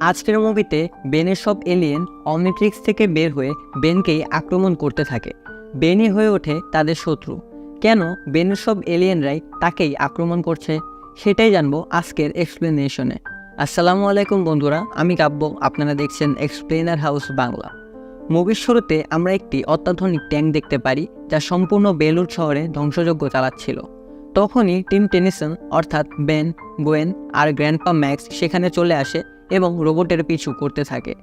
আজকের মুভিতে বেনের সব এলিয়েন অমনিট্রিক্স থেকে বের হয়ে বেনকেই আক্রমণ করতে থাকে। বেনই হয়ে ওঠে তাদের শত্রু। কেন বেনের সব এলিয়েনরাই তাকেই আক্রমণ করছে সেটাই জানবো আজকের এক্সপ্লেনেশনে। আসসালামু আলাইকুম বন্ধুরা, আমি কাব্য, আপনারা দেখছেন এক্সপ্লেনার হাউস বাংলা। মুভির শুরুতে আমরা একটি অত্যাধুনিক ট্যাঙ্ক দেখতে পারি যা সম্পূর্ণ বেলুর শহরে ধ্বংসযজ্ঞ চালাচ্ছিল। তখনই টিম টেনিসন অর্থাৎ বেন, গোয়েন আর গ্র্যান্ডপা ম্যাক্স সেখানে চলে আসে এবং রোবটের পিছু করতে থাকে।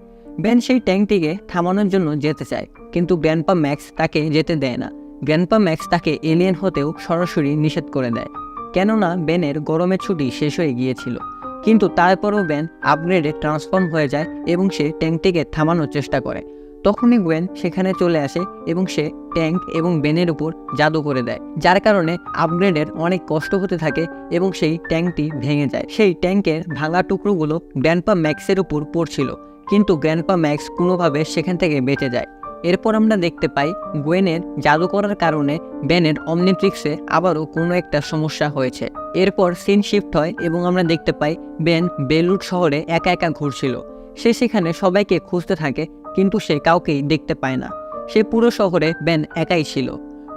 বেন সেই ট্যাঙ্কটিকে থামানোর জন্য যেতে চায়, কিন্তু গ্র্যান্ডপা ম্যাক্স তাকে যেতে দেয় না। গ্র্যান্ডপা ম্যাক্স তাকে এলিয়েন হতেও সরাসরি নিষেধ করে দেয়, কেননা বেনের গরমের ছুটি শেষ হয়ে গিয়েছিল। কিন্তু তারপরও বেন আপগ্রেডে ট্রান্সফর্ম হয়ে যায় এবং সে ট্যাঙ্কটিকে থামানোর চেষ্টা করে। তখনই গোয়েন সেখানে চলে আসে এবং সে ট্যাঙ্ক এবং বেনের উপর জাদু করে দেয়, যার কারণে আপগ্রেডের অনেক কষ্ট হতে থাকে এবং সেই ট্যাঙ্কটি ভেঙে যায়। সেই ট্যাঙ্কের ভাঙা টুকরোগুলো গ্র্যান্ডপা ম্যাক্সের উপর পড়ছিল, কিন্তু গ্র্যান্ডপা ম্যাক্স কোনোভাবে সেখান থেকে বেঁচে যায়। এরপর আমরা দেখতে পাই গোয়েনের জাদু করার কারণে বেনের অমনিট্রিক্সে আবারও কোনো একটা সমস্যা হয়েছে। এরপর সিন শিফট হয় এবং আমরা দেখতে পাই বেন বেলুট শহরে একা একা ঘুরছিল। সে সেখানে সবাইকে খুঁজতে থাকে, কিন্তু সে কাউকেই দেখতে পায় না। সে পুরো শহরে বেন একাই ছিল।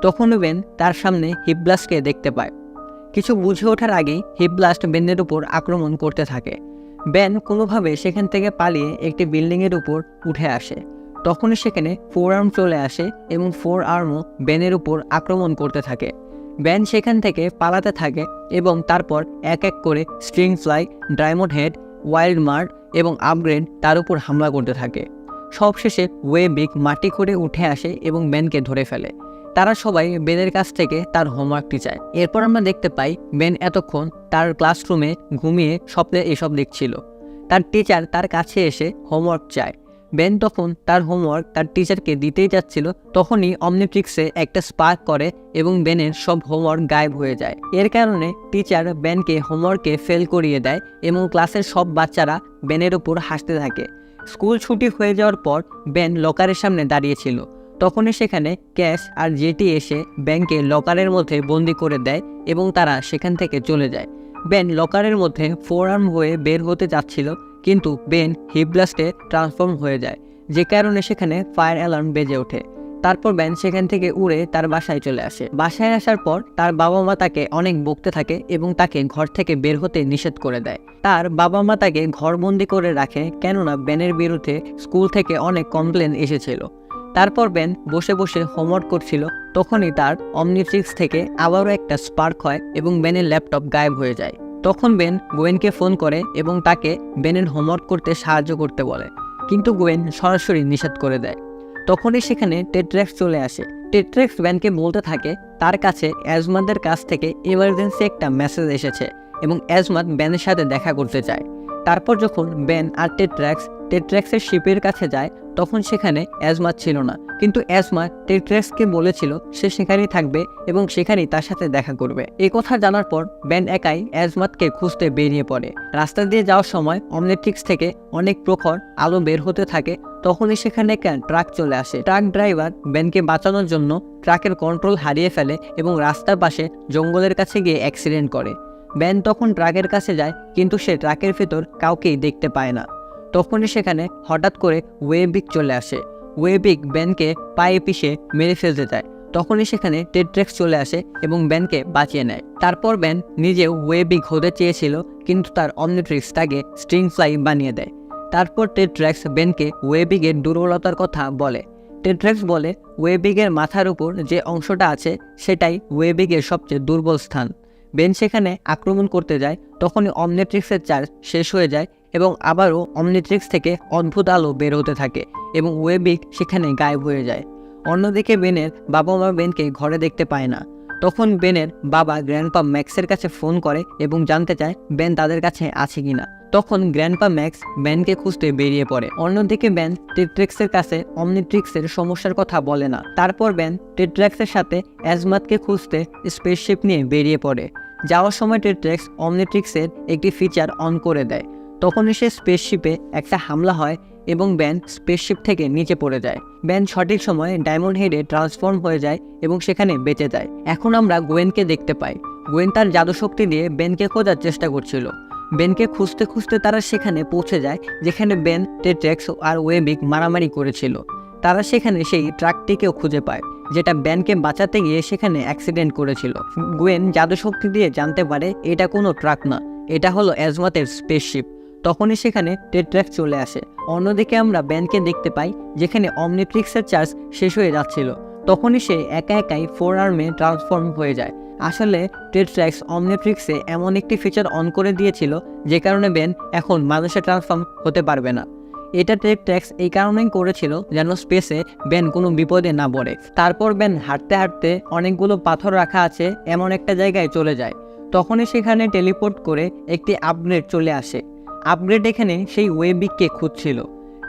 তখনও বেন তার সামনে হিপব্লাস্টকে দেখতে পায়। কিছু বুঝে ওঠার আগেই হিপব্লাস্ট বেনের উপর আক্রমণ করতে থাকে। বেন কোনোভাবে সেখান থেকে পালিয়ে একটি বিল্ডিংয়ের উপর উঠে আসে। তখনই সেখানে 4 আর্ম চলে আসে এবং 4 আর্মও বেনের উপর আক্রমণ করতে থাকে। বেন সেখান থেকে পালাতে থাকে এবং তারপর এক এক করে string fly, diamond head, wild mart এবং আপগ্রেড তার উপর হামলা করতে থাকে। সবশেষে ওয়েবিগ মাটি করে উঠে আসে এবং বেনকে ধরে ফেলে। তারা সবাই বেনের কাছ থেকে তার হোমওয়ার্কটি চায়। এরপর আমরা দেখতে পাই বেন এতক্ষণ তার ক্লাসরুমে ঘুমিয়ে স্বপ্নে এসব দেখছিল। তার টিচার তার কাছে এসে হোমওয়ার্ক চায়। বেন তখন তার হোমওয়ার্ক তার টিচারকে দিতেই যাচ্ছিল, তখনই অমনিট্রিক্সে একটা স্পার্ক করে এবং বেনের সব হোমওয়ার্ক গায়েব হয়ে যায়। এর কারণে টিচার বেনকে হোমওয়ার্কে ফেল করিয়ে দেয় এবং ক্লাসের সব বাচ্চারা বেনের উপর হাসতে থাকে। স্কুল ছুটি হয়ে যাওয়ার পর বেন লকারের সামনে দাঁড়িয়েছিল। তখনই সেখানে ক্যাশ আর জেটি এসে বেনকে লকারের মধ্যে বন্দি করে দেয় এবং তারা সেখান থেকে চলে যায়। বেন লকারের মধ্যে 4 আর্ম হয়ে বের হতে যাচ্ছিল, কিন্তু বেন হিপব্লাস্টে ট্রান্সফর্ম হয়ে যায়, যে কারণে সেখানে ফায়ার অ্যালার্ম বেজে ওঠে। তারপর বেন সেখান থেকে উড়ে তার বাসায় চলে আসে। বাসায় আসার পর তার বাবা মা তাকে অনেক বকতে থাকে এবং তাকে ঘর থেকে বের হতে নিষেধ করে দেয়। তার বাবা মা তাকে ঘরবন্দি করে রাখে, কেননা বেনের বিরুদ্ধে স্কুল থেকে অনেক কমপ্লেন এসেছিল। তারপর বেন বসে বসে হোমওয়ার্ক করছিল, তখনই তার অমনিট্রিক্স থেকে আবারও একটা স্পার্ক হয় এবং বেনের ল্যাপটপ গায়েব হয়ে যায়। তখন বেন গোয়েনকে ফোন করে এবং তাকে বেনের হোমওয়ার্ক করতে সাহায্য করতে বলে, কিন্তু গোয়েন সরাসরি নিষেধ করে দেয়। তখনই সেখানে টেট্রাক্স চলে আসে। টেট্রাক্স বেনকে বলতে থাকে তার কাছে অ্যাজমাদের কাছ থেকে এমার্জেন্সি একটা মেসেজ এসেছে এবং অ্যাজমাদ বেনের সাথে দেখা করতে চায়। তারপর যখন বেন আর টেট্রাক্সের শিপের কাছে যায়, তখন সেখানে অ্যাজমাদ ছিল না, কিন্তু অ্যাজমাদ টেট্রাক্সকে বলেছিল সে সেখানেই থাকবে এবং সেখানেই তার সাথে দেখা করবে। এই কথা জানার পর বেন একাই অ্যাজমাদকে খুঁজতে বেরিয়ে পড়ে। রাস্তা দিয়ে যাওয়ার সময় অমনিট্রিক্স থেকে অনেক প্রখর আলো বের হতে থাকে। তখনই সেখানে একটা ট্রাক চলে আসে। ট্রাক ড্রাইভার বেনকে বাঁচানোর জন্য ট্রাকের কন্ট্রোল হারিয়ে ফেলে এবং রাস্তার পাশে জঙ্গলের কাছে গিয়ে অ্যাক্সিডেন্ট করে। বেন তখন ট্রাকের কাছে যায়, কিন্তু সে ট্রাকের ভেতর কাউকেই দেখতে পায় না। তখনই সেখানে হঠাৎ করে ওয়েবিগ চলে আসে। ওয়েবিগ বেনকে পায়ে পিষে মেরে ফেলতে যায়। তখনই সেখানে টেট্রাক্স চলে আসে এবং বেনকে বাঁচিয়ে নেয়। তারপর বেন নিজেও ওয়েবিগ হতে চেয়েছিল, কিন্তু তার অমনিট্রিক্স তাকে স্ট্রিং ফ্লাই বানিয়ে দেয়। তারপর টেট্রাক্স বেনকে ওয়েবিগের দুর্বলতার কথা বলে। টেট্রাক্স বলে ওয়েবিগের মাথার উপর যে অংশটা আছে সেটাই ওয়েবিগের সবচেয়ে দুর্বল স্থান। বেন সেখানে আক্রমণ করতে যায়, তখনই অমনিট্রিক্সের চার্জ শেষ হয়ে যায় এবং আবারও অমনিট্রিক্স থেকে অদ্ভুত আলো বের হতে থাকে এবং ওয়েবিগ সেখানে গায়েব হয়ে যায়। অন্যদিকে বেনের বাবা মা বেনকে ঘরে দেখতে পায় না। তখন বেনের বাবা গ্র্যান্ডপা ম্যাক্সের কাছে ফোন করে এবং জানতে চায় বেন তাদের কাছে আছে কিনা। তখন গ্র্যান্ডপা ম্যাক্স বেনকে খুঁজতে বেরিয়ে পড়ে। অন্যদিকে বেন টেট্রাক্সের কাছে অমনিট্রিক্সের সমস্যার কথা বলে না। তারপর বেন টেট্রাক্সের সাথে অ্যাজমাদকে খুঁজতে স্পেসশিপ নিয়ে বেরিয়ে পড়ে। যাওয়ার সময় টেট্রাক্স অমনিট্রিক্সের একটি ফিচার অন করে দেয়। তখনই সে স্পেসশিপে একটা হামলা হয় এবং বেন স্পেসশিপ থেকে নিচে পড়ে যায়। বেন সঠিক সময়ে ডায়মন্ড হেডে ট্রান্সফর্ম হয়ে যায় এবং সেখানে বেঁচে যায়। এখন আমরা গোয়েনকে দেখতে পাই। গোয়েন তার জাদুশক্তি দিয়ে বেনকে খোঁজার চেষ্টা করছিল। বেনকে খুঁজতে খুঁজতে তারা সেখানে পৌঁছে যায় যেখানে বেন, টেট্রাক্স আর ওয়েবিক মারামারি করেছিল। তারা সেখানে সেই ট্রাকটিকেও খুঁজে পায় যেটা বেনকে বাঁচাতে গিয়ে সেখানে অ্যাক্সিডেন্ট করেছিল। গোয়েন জাদুশক্তি দিয়ে জানতে পারে এটা কোনো ট্রাক না, এটা হলো অ্যাজমাথের স্পেসশিপ। তখনই সেখানে টেট্রাক্স চলে আসে। অন্যদিকে আমরা বেনকে দেখতে পাই যেখানে অমনিট্রিক্সের চার্জ শেষ হয়ে যাচ্ছিল। তখনই সে একা একাই 4 আর্মে ট্রান্সফর্ম হয়ে যায়। আসলে টেট্রাক্স অমনিট্রিক্সে এমন একটি ফিচার অন করে দিয়েছিল যে কারণে বেন এখন মানুষে ট্রান্সফর্ম হতে পারবে না। এটা টেট্রাক্স এই কারণেই করেছিল যেন স্পেসে বেন কোনো বিপদে না পড়ে। তারপর বেন হাঁটতে হাঁটতে অনেকগুলো পাথর রাখা আছে এমন একটা জায়গায় চলে যায়। তখনই সেখানে টেলিপোর্ট করে একটি আপগ্রেড চলে আসে। আপগ্রেড এখানে সেই ওয়েবিককে খুঁজছিল।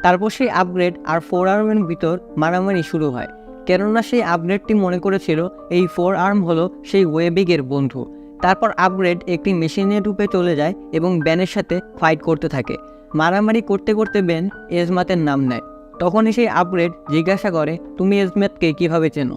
তারপর সেই আপগ্রেড আর 4 আর্মের ভিতর মারামারি শুরু হয়, কেননা সেই আপগ্রেডটি মনে করেছিল এই 4 আর্ম হলো সেই ওয়েবিকের বন্ধু। তারপর আপগ্রেড একটি মেশিনের রূপে চলে যায় এবং বেনের সাথে ফাইট করতে থাকে। মারামারি করতে করতে বেন এজমাতের নাম নেয়। তখনই সেই আপগ্রেড জিজ্ঞাসা করে, তুমি এজমাতকে কীভাবে চেনো?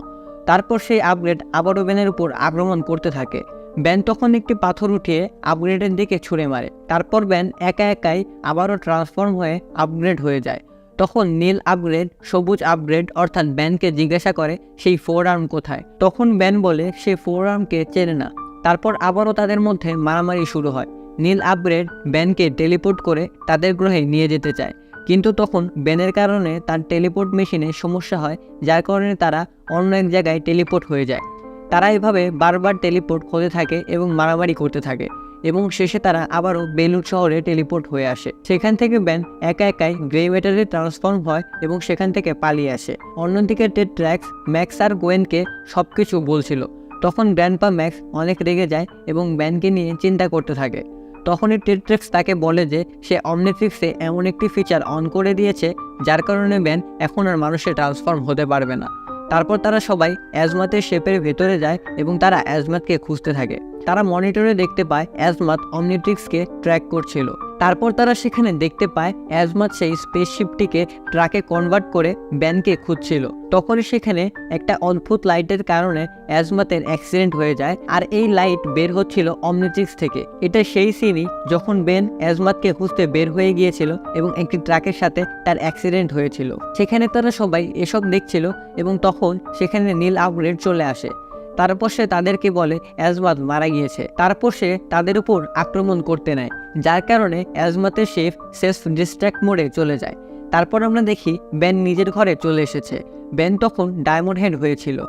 তারপর সেই আপগ্রেড আবারও বেনের উপর আক্রমণ করতে থাকে। বেন তখন একটি পাথর উঠিয়ে আপগ্রেডের দিকে ছুঁড়ে মারে। তারপর বেন একা একাই আবারও ট্রান্সফর্ম হয়ে আপগ্রেড হয়ে যায়। তখন নীল আপগ্রেড সবুজ আপগ্রেড অর্থাৎ বেনকে জিজ্ঞাসা করে সেই 4 আর্ম কোথায়। তখন বেন বলে সে 4 আর্মকে চেনে না। তারপর আবারও তাদের মধ্যে মারামারি শুরু হয়। নীল আপগ্রেড বেনকে টেলিপোর্ট করে তাদের গ্রহে নিয়ে যেতে চায়, কিন্তু তখন বেনের কারণে তার টেলিপোর্ট মেশিনে সমস্যা হয়, যার কারণে তারা অন্য এক জায়গায় টেলিপোর্ট হয়ে যায়। তারা এভাবে বারবার টেলিপোর্ট হতে থাকে এবং মারামারি করতে থাকে এবং শেষে তারা আবারও বেলুন শহরে টেলিপোর্ট হয়ে আসে। সেখান থেকে বেন একা একাই গ্রে ম্যাটারে ট্রান্সফর্ম হয় এবং সেখান থেকে পালিয়ে আসে। অন্যদিকে টেট্রাক্স ম্যাক্স আর গোয়েনকে সব কিছু বলছিল। তখন গ্র্যান্ডপা ম্যাক্স অনেক রেগে যায় এবং বেনকে নিয়ে চিন্তা করতে থাকে। তখনই টেট্রাক্স তাকে বলে যে সে অমনিট্রিক্সে এমন একটি ফিচার অন করে দিয়েছে যার কারণে বেন এখন আর মানুষে ট্রান্সফর্ম হতে পারবে না। তারপর তারা সবাই অ্যাজমাথের শেপের ভেতরে যায় এবং তারা অ্যাজমাথকে খুঁজতে থাকে। তারা মনিটরে দেখতে পায় অ্যাজমাথ অমনিট্রিক্সকে ট্র্যাক করছিল। তারপর তারা সেখানে দেখতে পায় অ্যাজমাথ সেই স্পেসশিপটিকে ট্রাকে কনভার্ট করে বেনকে খুঁজছিল। তখনই সেখানে একটা অদ্ভুত লাইটের কারণে অ্যাজমাথের অ্যাক্সিডেন্ট হয়ে যায়, আর এই লাইট বের হচ্ছিল অমনিট্রিক্স থেকে। এটা সেই সিনই যখন বেন অ্যাজমাথকে খুঁজতে বের হয়ে গিয়েছিল এবং একটি ট্রাকের সাথে তার অ্যাক্সিডেন্ট হয়েছিল। সেখানে তারা সবাই এসব দেখছিল এবং তখন সেখানে নীল আপগ্রেড চলে আসে। তারপর সে তাদেরকে বলে অ্যাজমাথ মারা গিয়েছে। তারপর সে তাদের উপর আক্রমণ করতে নেয়, যার কারণে অ্যাজমাথের শেফ সেলফ ডিস্ট্র্যাক্ট মোডে চলে যায়। তারপর আমরা দেখি বেন নিজের ঘরে চলে এসেছে। বেন তখন ডায়মন্ড হেড হয়েছিল।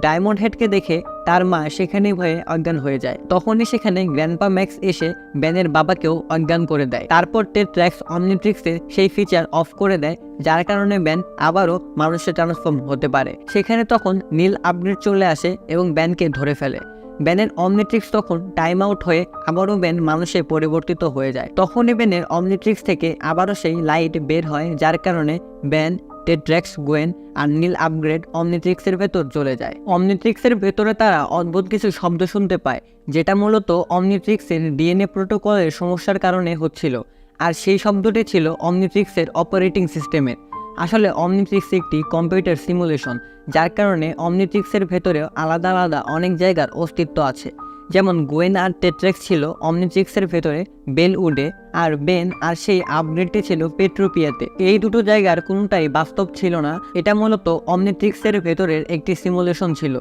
ডায়মন্ড হেডকে দেখে তার মা সেখানেই ভয়ে অজ্ঞান হয়ে যায়। তখনই সেখানে গ্র্যান্ডপা ম্যাক্স এসে বেনের বাবাকেও অজ্ঞান করে দেয়। তারপর টেট্রাক্স অমনিট্রিক্সে সেই ফিচার অফ করে দেয়, যার কারণে বেন আবারও মানুষে ট্রান্সফর্ম হতে পারে। সেখানে তখন নীল আপগ্রেড চলে আসে এবং বেনকে ধরে ফেলে। বেনের অমনিট্রিক্স তখন টাইম আউট হয়ে আবারও বেন মানুষে পরিবর্তিত হয়ে যায়। তখনই বেনের অমনিট্রিক্স থেকে আবারও সেই লাইট বের হয়, যার কারণে বেন, টেট্রাক্স, গোয়েন আর নীল আপগ্রেড অমনিট্রিক্সের ভেতর চলে যায়। অমনিট্রিক্সের ভেতরে তারা অদ্ভুত কিছু শব্দ শুনতে পায়, যেটা মূলত অমনিট্রিক্সের ডিএনএ প্রোটোকলের সমস্যার কারণে হচ্ছিল, আর সেই শব্দটি ছিল অমনিট্রিক্সের অপারেটিং সিস্টেমের। আসলে অমনিট্রিক্স একটি কম্পিউটার সিমুলেশন, যার কারণে অমনিট্রিক্সের ভেতরেও আলাদা আলাদা অনেক জায়গার অস্তিত্ব আছে। যেমন গোয়েন আর টেট্রাক্স ছিল অমনিট্রিক্সের ভেতরে বেলউডে, আর বেন আর সেই আপগ্রেডটি ছিল পেট্রোপিয়াতে। এই দুটো জায়গার কোনোটাই বাস্তব ছিল না, এটা মূলত অমনিট্রিক্সের ভেতরের একটি সিমুলেশন ছিল।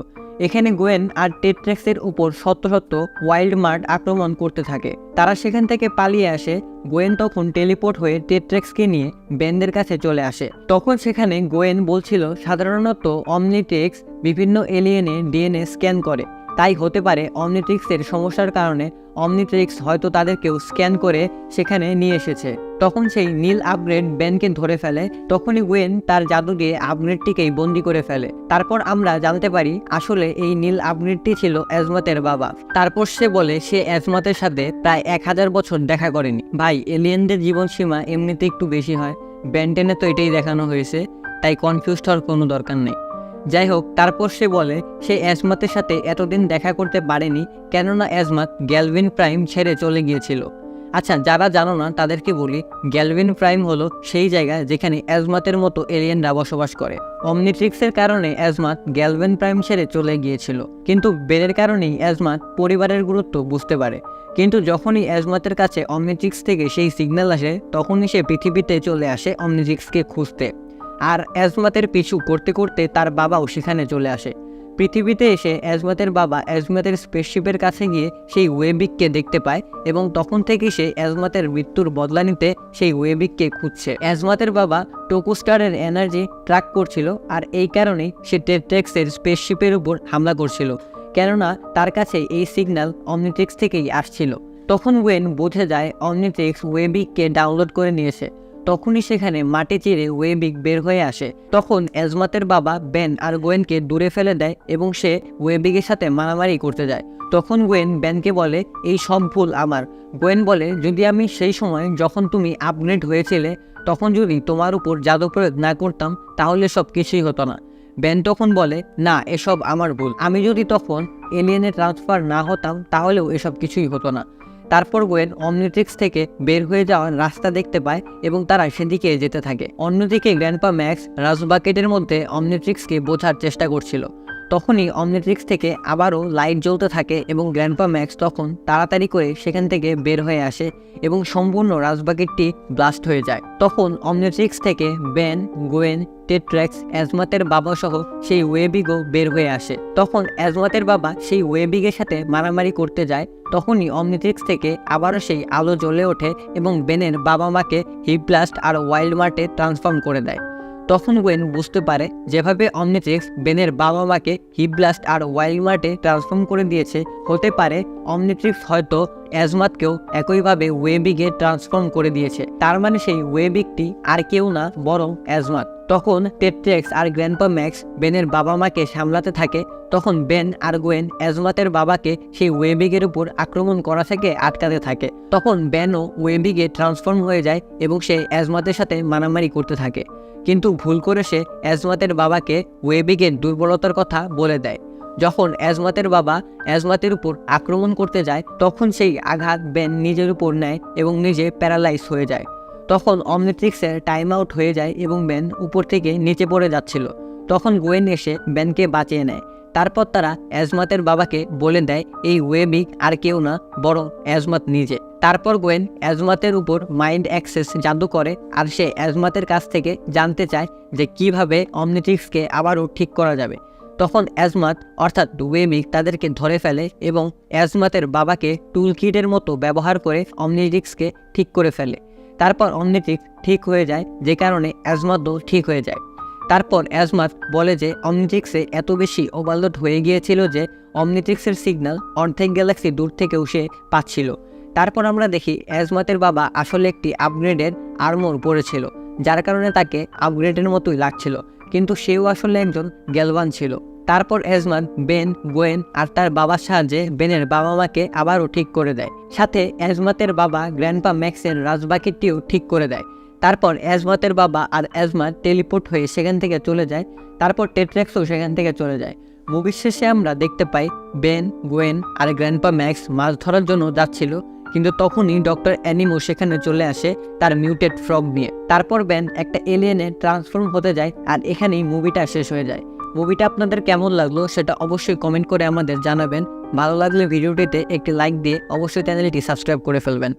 এখানে গোয়েন আর টেট্রাক্সের উপর শত শত ওয়াইল্ড মার্ট আক্রমণ করতে থাকে। তারা সেখান থেকে পালিয়ে আসে। গোয়েন তখন টেলিপোর্ট হয়ে টেট্রাক্সকে নিয়ে বেনদের কাছে চলে আসে। তখন সেখানে গোয়েন বলছিল সাধারণত অমনিট্রিক্স বিভিন্ন এলিয়েনের ডিএনএ স্ক্যান করে, তাই হতে পারে অমনিট্রিক্সের সমস্যার কারণে অমনিট্রিক্স হয়তো তাদেরকেও স্ক্যান করে সেখানে নিয়ে এসেছে। তখন সেই নীল আপগ্রেড বেনকে ধরে ফেলে। তখনই গোয়েন তার জাদু দিয়ে আপগ্রেডটিকেই বন্দি করে ফেলে। তারপর আমরা জানতে পারি আসলে এই নীল আপগ্রেডটি ছিল অ্যাজমাথের বাবা। তারপর সে বলে সে অ্যাজমাথের সাথে প্রায় 1000 বছর দেখা করেনি। ভাই, এলিয়েনদের জীবনসীমা এমনিতে একটু বেশি হয়, বেন্টেনে তো এটাই দেখানো হয়েছে, তাই কনফিউজড হওয়ার কোনো দরকার নেই। যাই হোক, তারপর সে বলে সে অ্যাজমাথের সাথে এতদিন দেখা করতে পারেনি, কেননা অ্যাজমাথ গ্যালভিন প্রাইম ছেড়ে চলে গিয়েছিল। আচ্ছা, যারা জানো না তাদেরকে বলি, গ্যালভিন প্রাইম হলো সেই জায়গা যেখানে অ্যাজমাথের মতো এলিয়েনরা বসবাস করে। অমনিট্রিক্সের কারণে অ্যাজমাথ গ্যালভিন প্রাইম ছেড়ে চলে গিয়েছিল, কিন্তু বেনের কারণেই অ্যাজমাথ পরিবারের গুরুত্ব বুঝতে পারে। কিন্তু যখনই অ্যাজমাতের কাছে অমনিট্রিক্স থেকে সেই সিগন্যাল আসে তখনই সে পৃথিবীতে চলে আসে অমনিট্রিক্সকে খুঁজতে। আর অ্যাজমাতের পিছু করতে করতে তার বাবাও সেখানে চলে আসে। পৃথিবীতে এসে অ্যাজমাতের বাবা অ্যাজমাতের স্পেসশিপের কাছে গিয়ে সেই ওয়েবিককে দেখতে পায় এবং তখন থেকেই সে অ্যাজমাতের মৃত্যুর বদলা নিতে সেই ওয়েবিককে খুঁজছে। অ্যাজমাতের বাবা টোকুস্টারের এনার্জি ট্র্যাক করছিল, আর এই কারণেই সে টেট্রেক্সের স্পেসশিপের উপর হামলা করছিল, কেননা তার কাছে এই সিগন্যাল অমনিট্রিক্স থেকেই আসছিল। তখন ওয়েন বুঝে যায় অমনিট্রিক্স ওয়েবিককে ডাউনলোড করে নিয়েছে। তখনই সেখানে মাটি চিরে ওয়েবিক বের হয়ে আসে। তখন অ্যাজমাতের বাবা বেন আর গোয়েনকে দূরে ফেলে দেয় এবং সে ওয়েবিকের সাথে মারামারি করতে যায়। তখন গোয়েন বেনকে বলে, এই সব ভুল আমার। গোয়েন বলে, যদি আমি সেই সময় যখন তুমি আপগ্রেড হয়েছিলে তখন যদি তোমার উপর জাদু প্রয়োগ না করতাম তাহলে সব কিছুই হতো না। বেন তখন বলে, না, এসব আমার ভুল। আমি যদি তখন এলিয়েনে ট্রান্সফার না হতাম তাহলেও এসব কিছুই হতো না। তারপর গোয়েন অমনিট্রিক্স থেকে বের হয়ে যাওয়ার রাস্তা দেখতে পায় এবং তারা সেদিকে যেতে থাকে। অন্যদিকে গ্র্যান্ডপা ম্যাক্স রাজবাকেটের মধ্যে অমনিট্রিক্সকে বোঝার চেষ্টা করছিল। তখনই অমনিট্রিক্স থেকে আবারও লাইট জ্বলতে থাকে এবং গ্র্যান্ডপা ম্যাক্স তখন তাড়াতাড়ি করে সেখান থেকে বের হয়ে আসে এবং সম্পূর্ণ রাজবাকেটটি ব্লাস্ট হয়ে যায়। তখন অমনিট্রিক্স থেকে বেন, গোয়েন, টেট্রেক্স, অ্যাজমাতের বাবা সহ সেই ওয়েবিগও বের হয়ে আসে। তখন অ্যাজমাতের বাবা সেই ওয়েবিগের সাথে মারামারি করতে যায়। তখনই অমনিট্রিক্স থেকে আবারও সেই আলো জ্বলে ওঠে এবং বেনের বাবা মাকে হিপব্লাস্ট আর ওয়াইল্ড মার্টে ট্রান্সফর্ম করে দেয়। তখন ওয়েন বুঝতে পারে যেভাবে অমনিট্রিক্স বেনের বাবা মাকে হিপব্লাস্ট আর ওয়াইল্ড মার্টে ট্রান্সফর্ম করে দিয়েছে, হতে পারে অমনিট্রিক্স হয়তো অ্যাজমাতকেও একইভাবে ওয়েবিগে ট্রান্সফর্ম করে দিয়েছে। তার মানে সেই ওয়েবিকটি আর কেউ না বরং অ্যাজমাত। তখন টেট্রেক্স আর গ্র্যান্ডপা ম্যাক্স বেনের বাবা মাকে সামলাতে থাকে। তখন বেন আর গোয়েন অ্যাজমাতের বাবাকে সেই ওয়েবিগের উপর আক্রমণ করা থেকে আটকাতে থাকে। তখন বেনও ওয়েবিগে ট্রান্সফর্ম হয়ে যায় এবং সে অ্যাজমাতের সাথে মারামারি করতে থাকে, কিন্তু ভুল করে সে অ্যাজমাতের বাবাকে ওয়েবিগের দুর্বলতার কথা বলে দেয়। যখন অ্যাজমাতের বাবা অ্যাজমাতের উপর আক্রমণ করতে যায় তখন সেই আঘাত বেন নিজের উপর নেয় এবং নিজে প্যারালাইজ হয়ে যায়। তখন অমনিট্রিক্সের টাইম আউট হয়ে যায় এবং বেন উপর থেকে নিচে পড়ে যাচ্ছিল। তখন গোয়েন এসে বেনকে বাঁচিয়ে নেয়। তারপর তারা অ্যাজমাতের বাবাকে বলে দেয় এই ওয়েবিক আর কেউ না বরং অ্যাজমাত নিজে। তারপর গোয়েন অ্যাজমাতের উপর মাইন্ড অ্যাক্সেস জাদু করে আর সে অ্যাজমাতের কাছ থেকে জানতে চায় যে কিভাবে অমনিট্রিক্সকে আবারও ঠিক করা যাবে। তখন অ্যাজমাত অর্থাৎ ওয়েবিক তাদেরকে ধরে ফেলে এবং অ্যাজমাতের বাবাকে টুল কিটের মতো ব্যবহার করে অমনিট্রিক্সকে ঠিক করে ফেলে। তারপর অমনিট্রিক্স ঠিক হয়ে যায়, যে কারণে অ্যাজমাতও ঠিক হয়ে যায়। তারপর অ্যাজমাত বলে যে অমনিট্রিক্সে এত বেশি ওভারলোড হয়ে গিয়েছিল যে অমনিট্রিক্সের সিগন্যাল অর্ধেক গ্যালাক্সি দূর থেকেও সে পাচ্ছিল। তারপর আমরা দেখি অ্যাজমাতের বাবা আসলে একটি আপগ্রেডের আর্মর পরেছিল, যার কারণে তাকে আপগ্রেডের মতোই লাগছিল, কিন্তু সেও আসলে একজন গ্যালভান ছিল। তারপর অ্যাজমাত বেন, গোয়েন আর তার বাবার সাহায্যে বেনের বাবা মাকে আবারও ঠিক করে দেয়। সাথে অ্যাজমাতের বাবা গ্র্যান্ডপা ম্যাক্সের রাজবাকেটটিও ঠিক করে দেয়। তারপর অ্যাজমাতের বাবা আর অ্যাজমাত টেলিপোর্ট হয়ে সেখান থেকে চলে যায়। তারপর টেট্রেক্সও সেখান থেকে চলে যায়। মুভির শেষে আমরা দেখতে পাই বেন, গোয়েন আর গ্র্যান্ডপা ম্যাক্স মাছ ধরার জন্য যাচ্ছিল, কিন্তু তখনই ডক্টর অ্যানিমো সেখানে চলে আসে তার মিউটেড ফ্রগ নিয়ে। তারপর বেন একটা এলিয়েনে ট্রান্সফর্ম হতে যায় আর এখানেই মুভিটা শেষ হয়ে যায়। মুভিটা আপনাদের কেমন লাগলো সেটা অবশ্যই কমেন্ট করে আমাদের জানাবেন। ভালো লাগলে ভিডিওটিতে একটি লাইক দিয়ে অবশ্যই চ্যানেলটি সাবস্ক্রাইব করে ফেলবেন।